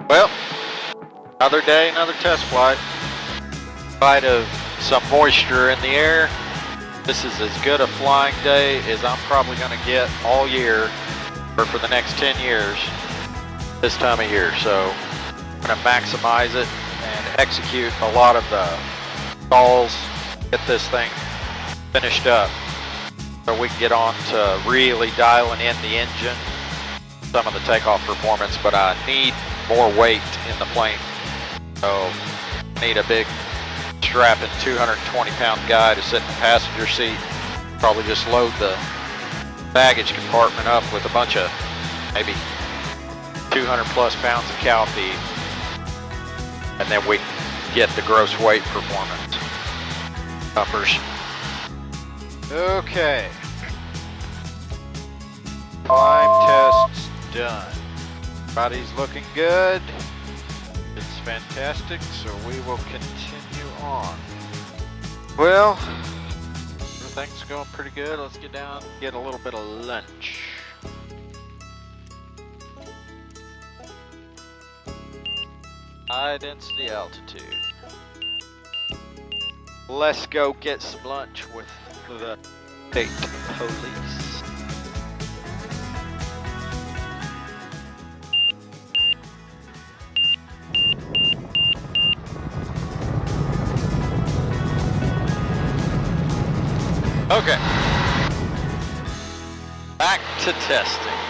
Well, another day, another test flight. In spite of some moisture in the air, this is as good a flying day as I'm probably going to get all year, or for the next 10 years, this time of year. So I'm going to maximize it and execute a lot of the stalls, get this thing finished up, so we can get on to really dialing in the engine, some of the takeoff performance, but I need more weight in the plane. So I need a big strapping 220-pound guy to sit in the passenger seat, probably just load the baggage compartment up with a bunch of maybe 200 plus pounds of cow feed, and then we can get the gross weight performance numbers. Okay. Climb tests done. Body's looking good. It's fantastic, so we will continue on. Well, everything's going pretty good. Let's get down and get a little bit of lunch. High density altitude. Let's go get some lunch with the state police. Okay. Back to testing.